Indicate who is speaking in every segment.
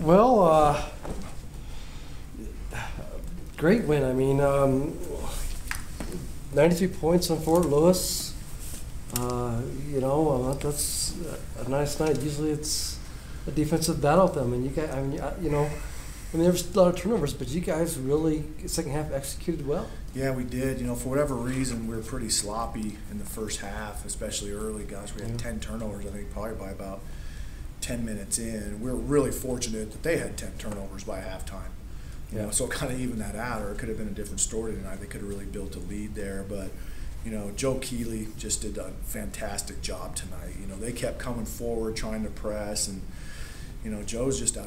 Speaker 1: Well, great win. I mean, 93 points on Fort Lewis. That's a nice night. Usually it's a defensive battle with them, and you guys, there was a lot of turnovers, but you guys really, second half, executed well.
Speaker 2: Yeah, we did. For whatever reason, we were pretty sloppy in the first half, especially early. Gosh, we had 10 turnovers, I think, probably by about 10 minutes in. We were really fortunate that they had 10 turnovers by halftime. So it kind of evened that out, or it could have been a different story tonight. They could have really built a lead there, but Joe Keeley just did a fantastic job tonight. They kept coming forward, trying to press, and Joe's just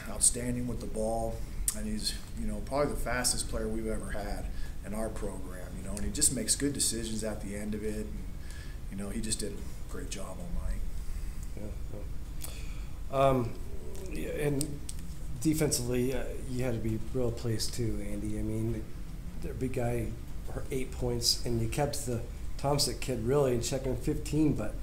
Speaker 2: outstanding with the ball, and he's probably the fastest player we've ever had in our program. And he just makes good decisions at the end of it. And, he just did a great job all night.
Speaker 1: And defensively, you had to be real pleased too, Andy. I mean, the big guy, 8 points, and you kept the Thompson kid really in checking 15, but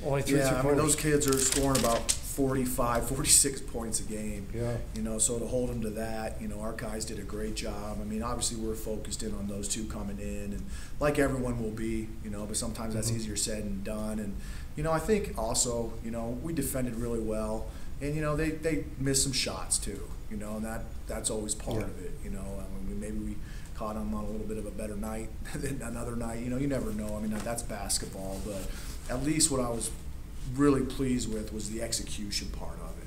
Speaker 1: only 3
Speaker 2: points.
Speaker 1: I mean,
Speaker 2: those kids are scoring about 45, 46 points a game.
Speaker 1: Yeah.
Speaker 2: So to hold them to that, our guys did a great job. I mean, obviously we're focused in on those two coming in, and like everyone will be, but sometimes that's easier said than done. And, I think also, we defended really well, and, they missed some shots too, and that's always part of it, I mean, maybe we caught them on a little bit of a better night than another night. You never know. I mean, that's basketball, but at least what I was really pleased with was the execution part of it.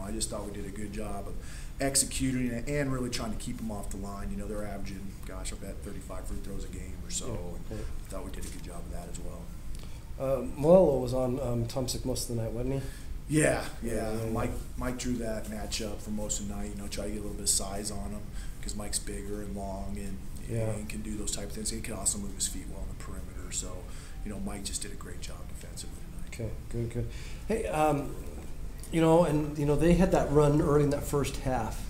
Speaker 2: I just thought we did a good job of executing it and really trying to keep them off the line. They're averaging, gosh, I bet 35 free throws a game or so, and I thought we did a good job of that as well.
Speaker 1: Malolo was on Tomsic most of the night, wasn't he?
Speaker 2: Yeah. Mike drew that matchup for most of the night. Try to get a little bit of size on him because Mike's bigger and long and can do those type of things. He can also move his feet well on the perimeter. So, Mike just did a great job defensively tonight.
Speaker 1: Okay, good. Hey, they had that run early in that first half,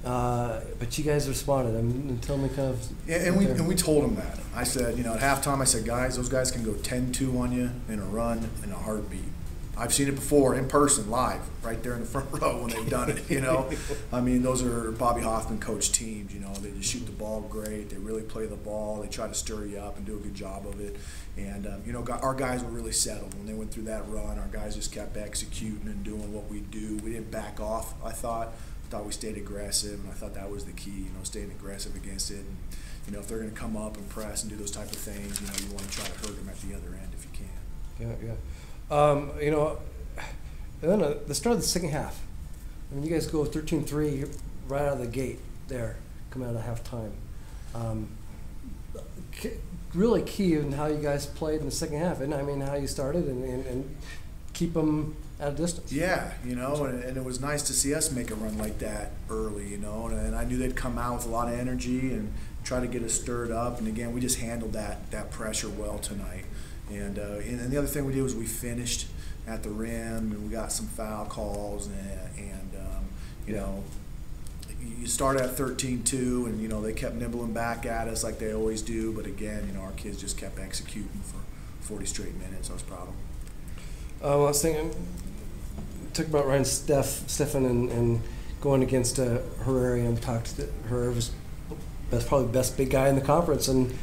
Speaker 1: but you guys responded. I mean, tell me kind of.
Speaker 2: Yeah, and we told them that. I said, at halftime, I said, guys, those guys can go 10-2 on you in a run in a heartbeat. I've seen it before in person, live, right there in the front row when they've done it, I mean, those are Bobby Hoffman coach teams, They just shoot the ball great. They really play the ball. They try to stir you up and do a good job of it. And, our guys were really settled. When they went through that run, our guys just kept executing and doing what we do. We didn't back off, I thought. We stayed aggressive, and I thought that was the key, staying aggressive against it. And, if they're going to come up and press and do those type of things, you want to try to hurt them at the other end if you can.
Speaker 1: Yeah. And then the start of the second half. I mean, you guys go 13-3 right out of the gate there, coming out of halftime. Really key in how you guys played in the second half, and I mean how you started and keep them at a distance.
Speaker 2: Yeah, and it was nice to see us make a run like that early, and I knew they'd come out with a lot of energy and try to get us stirred up. And again, we just handled that pressure well tonight. And the other thing we did was we finished at the rim, and we got some foul calls, you start at 13-2, and they kept nibbling back at us like they always do. But again, our kids just kept executing for 40 straight minutes. I was proud of them.
Speaker 1: Last thing, talk about Ryan Stephan and going against Herrera. Talked to Herrera was probably the best big guy in the conference, and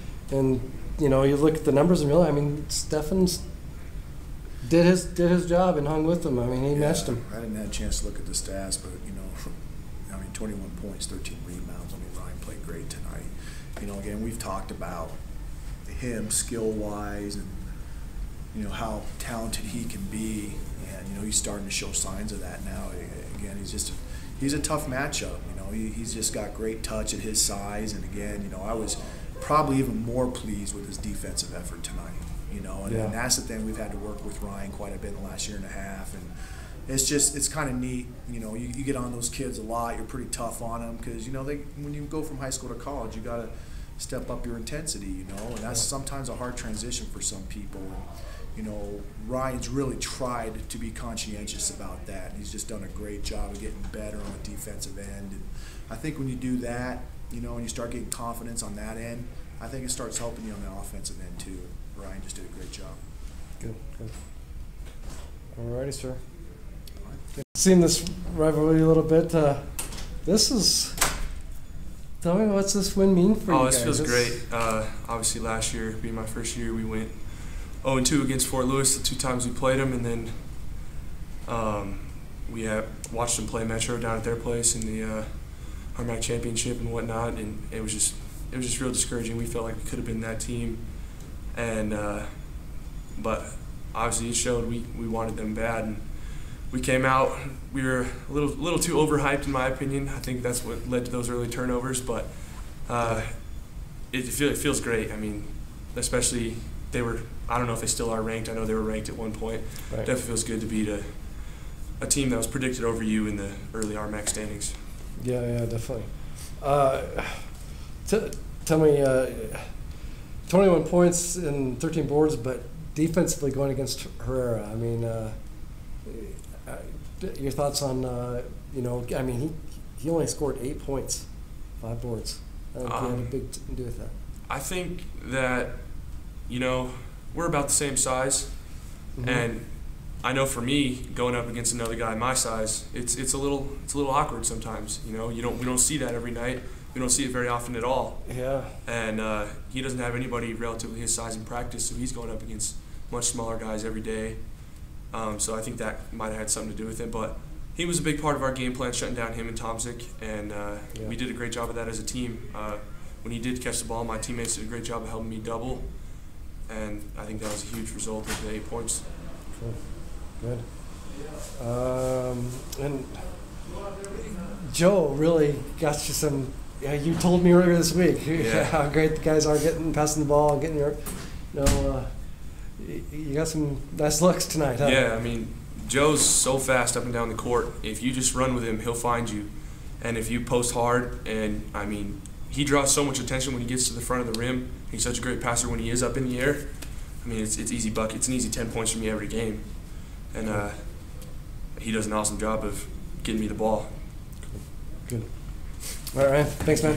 Speaker 1: you look at the numbers and realize, I mean, Stephan's did his job and hung with him. I mean, he matched him.
Speaker 2: I didn't have a chance to look at the stats, but 21 points, 13 rebounds. I mean, Ryan played great tonight. Again, we've talked about him skill-wise and how talented he can be, and he's starting to show signs of that now. Again, he's a tough matchup. He's just got great touch at his size, and again, I was probably even more pleased with his defensive effort tonight. And that's the thing we've had to work with Ryan quite a bit in the last year and a half, and it's kind of neat. You get on those kids a lot. You're pretty tough on them because when you go from high school to college, you got to step up your intensity. And that's sometimes a hard transition for some people. And, Ryan's really tried to be conscientious about that. He's just done a great job of getting better on the defensive end. And I think when you do that, and you start getting confidence on that end, I think it starts helping you on the offensive end too. Ryan just did a great job.
Speaker 1: Good. All righty, sir. Seen this rivalry a little bit. Tell me, what's this win mean for you guys?
Speaker 3: Oh, this feels great. Obviously, last year, being my first year, we went 0-2 against Fort Lewis the 2 times we played them, and then we watched them play Metro down at their place in the RMAC championship and whatnot, and it was just real discouraging. We felt like we could have been that team, and but obviously it showed we wanted them bad, and we came out. We were a little too overhyped, in my opinion. I think that's what led to those early turnovers, but it feels great. I mean, especially I don't know if they still are ranked. I know they were ranked at one point.
Speaker 1: Right.
Speaker 3: Definitely feels good to beat a team that was predicted over you in the early RMAC standings.
Speaker 1: Yeah, definitely. Tell me, 21 points and 13 boards, but defensively going against Herrera. I mean, your thoughts on, I mean, he only scored 8 points, 5 boards. I think he had a big to do with that.
Speaker 3: I think that, we're about the same size, and I know for me, going up against another guy my size, it's a little awkward sometimes. We don't see that every night. We don't see it very often at all.
Speaker 1: Yeah.
Speaker 3: And he doesn't have anybody relatively his size in practice, so he's going up against much smaller guys every day. So I think that might have had something to do with it. But he was a big part of our game plan, shutting down him and Tomzik, and we did a great job of that as a team. When he did catch the ball, my teammates did a great job of helping me double, and I think that was a huge result of the 8 points.
Speaker 1: Cool. Good. And Joe really got you some. Yeah, you told me earlier this week how great the guys are passing the ball and getting your. You got some nice looks tonight, huh?
Speaker 3: Yeah, I mean, Joe's so fast up and down the court. If you just run with him, he'll find you. And if you post hard, and I mean, he draws so much attention when he gets to the front of the rim. He's such a great passer when he is up in the air. I mean, it's easy bucket. It's an easy 10 points for me every game. And he does an awesome job of getting me the ball.
Speaker 1: Good. All right, Ryan. Thanks, man.